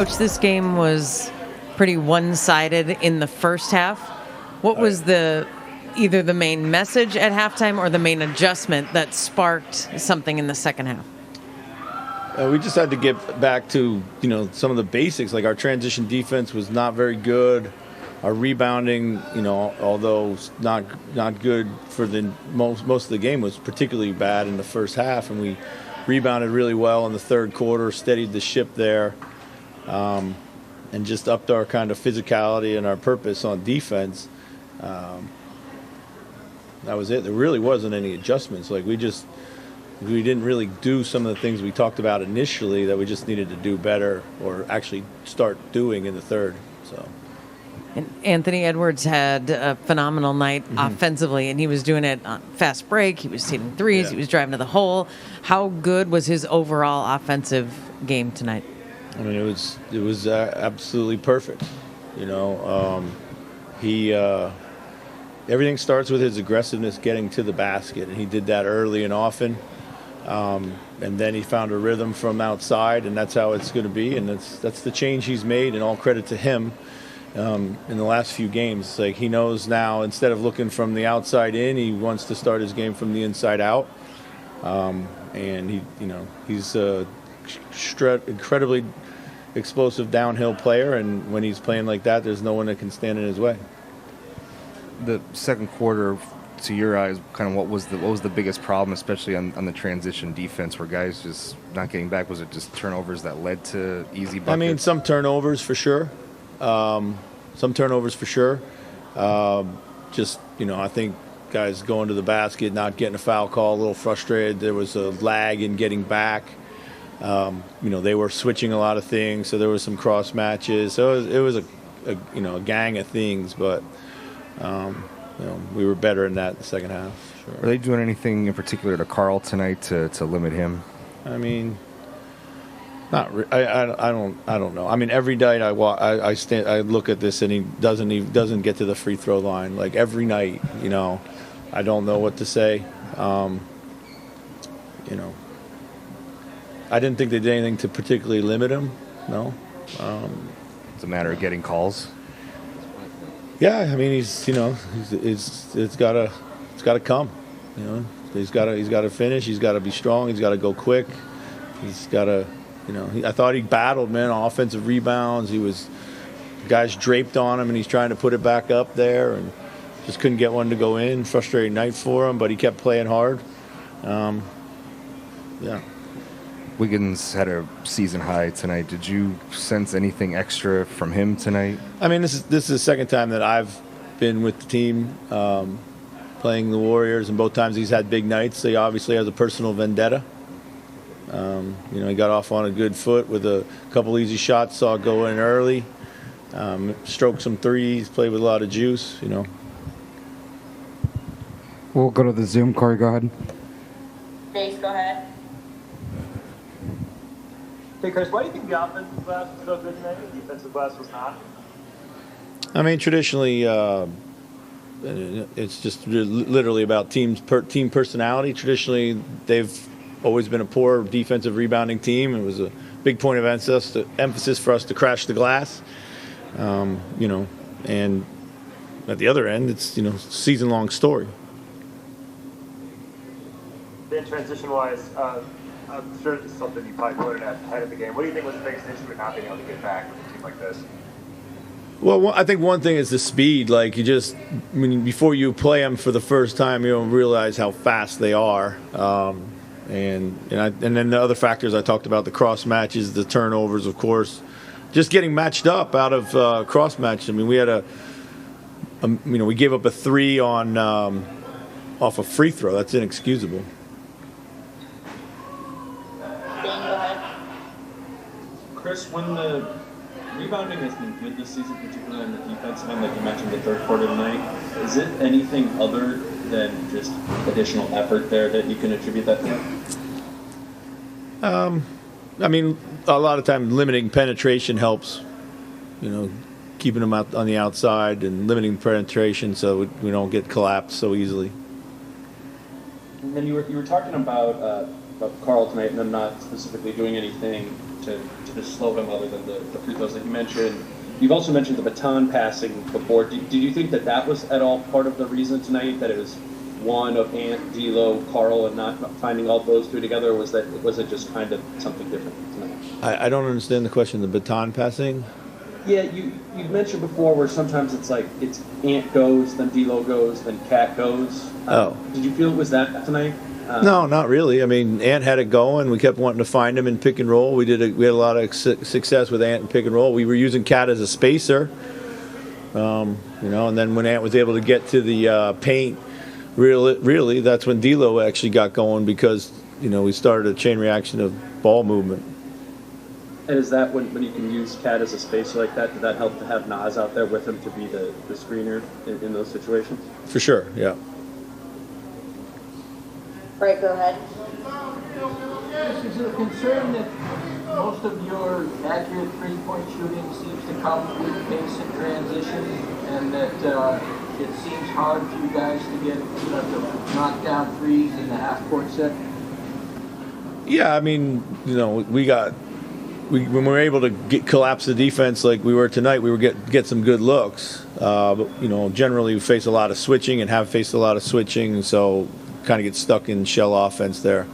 Coach, this game was pretty one-sided in the first half. What was either the main message at halftime or the main adjustment that sparked something in the second half? We just had to get back to some of the basics. Like our transition defense was not very good. Our rebounding, although not good for the most of the game, was particularly bad in the first half, and we rebounded really well in the third quarter, steadied the ship there. And just upped our kind of physicality and our purpose on defense. That was it. There really wasn't any adjustments. Like we didn't really do some of the things we talked about initially that we just needed to do better or actually start doing in the third. So. And Anthony Edwards had a phenomenal night offensively, and he was doing it on fast break. He was hitting threes. Yeah. He was driving to the hole. How good was his overall offensive game tonight? I mean, it was absolutely perfect. Everything starts with his aggressiveness getting to the basket, and he did that early and often. And then he found a rhythm from outside, and that's how it's going to be. And that's the change he's made, and all credit to him in the last few games. Like he knows now, instead of looking from the outside in, he wants to start his game from the inside out. And he's incredibly explosive downhill player, and when he's playing like that, there's no one that can stand in his way. The second quarter, to your eyes, kind of what was the biggest problem, especially on the transition defense, where guys just not getting back? Was it just turnovers that led to easy buckets? I mean, some turnovers for sure. I think guys going to the basket, not getting a foul call, a little frustrated. There was a lag in getting back. They were switching a lot of things, so there was some cross matches. So it was a gang of things, but we were better in that in the second half. Sure. Are they doing anything in particular to Carl tonight to limit him? I mean, I don't know. I mean, every night I look at this and he doesn't get to the free throw line. Like every night, I don't know what to say. I didn't think they did anything to particularly limit him. No. It's a matter of getting calls. Yeah, I mean it's got to come. He's got to finish. He's got to be strong. He's got to go quick. He's got to. I thought he battled, man, on offensive rebounds. Guys draped on him, and he's trying to put it back up there, and just couldn't get one to go in. Frustrating night for him, but he kept playing hard. Yeah. Wiggins had a season high tonight. Did you sense anything extra from him tonight? I mean, this is the second time that I've been with the team playing the Warriors, and both times he's had big nights. He obviously has a personal vendetta. He got off on a good foot with a couple easy shots, saw it go in early, stroked some threes, played with a lot of juice, We'll go to the Zoom. Corey, go ahead. Chase, go ahead. Hey, Chris, why do you think the offensive glass was so good tonight and the defensive glass was not? I mean, traditionally, it's just literally about team personality. Traditionally, they've always been a poor defensive rebounding team. It was a big point of emphasis for us to crash the glass. And at the other end, it's season-long story. Then transition-wise, I'm sure this is something you probably learned ahead of the game. What do you think was the biggest issue with not being able to get back with a team like this? Well, I think one thing is the speed. Like before you play them for the first time, you don't realize how fast they are. And then the other factors I talked about, the cross matches, the turnovers, of course, just getting matched up out of cross match. I mean, we had we gave up a three on off a free throw. That's inexcusable. Chris, when the rebounding has been good this season, particularly on the defensive end, like you mentioned the third quarter tonight, is it anything other than just additional effort there that you can attribute that to? I mean, a lot of times limiting penetration helps, keeping them out on the outside and limiting penetration so we don't get collapsed so easily. And then you were talking about Carl tonight and them not specifically doing anything to to just slow him other than the free throws that you mentioned. You've also mentioned the baton passing before. Did you think that was at all part of the reason tonight, that it was one of Ant, D'Lo, Carl, and not finding all those three together, or was it just kind of something different tonight? I don't understand the question. The baton passing. Yeah, you mentioned before where sometimes it's like it's Ant goes, then D'Lo goes, then Cat goes. Did you feel it was that tonight? No, not really. I mean, Ant had it going. We kept wanting to find him in pick and roll. We had a lot of success with Ant in pick and roll. We were using Cat as a spacer, and then when Ant was able to get to the paint, really, that's when D'Lo actually got going, because we started a chain reaction of ball movement. And is that when you can use Cat as a spacer like that, did that help to have Nas out there with him to be the screener in those situations? For sure, yeah. Right, go ahead. Is it a concern that most of your accurate three-point shooting seems to come with pace and transition, and that it seems hard for you guys to get to knock down threes in the half-court set? Yeah, I mean, when we were able to collapse the defense like we were tonight, we were get some good looks. But generally we face a lot of switching and have faced a lot of switching, so kind of get stuck in shell offense there.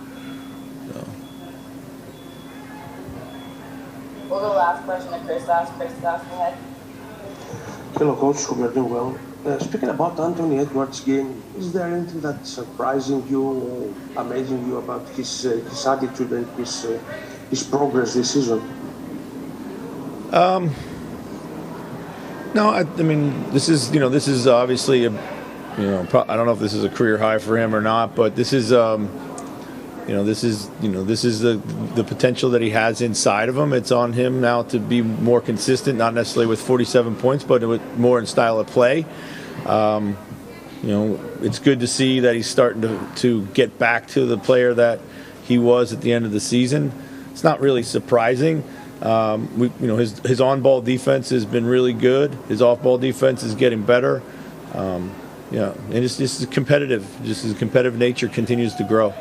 We'll go last question to Chris. Chris, go ahead. Hello, Coach. Hope you're doing well. Speaking about Anthony Edwards' game, is there anything that's surprising you or amazing you about his attitude and his progress this season? No, I mean, this is obviously I don't know if this is a career high for him or not, but this is this is the potential that he has inside of him. It's on him now to be more consistent, not necessarily with 47 points, but more in style of play. It's good to see that he's starting to get back to the player that he was at the end of the season. It's not really surprising. His on-ball defense has been really good. His off-ball defense is getting better. And it's just competitive. Just his competitive nature continues to grow.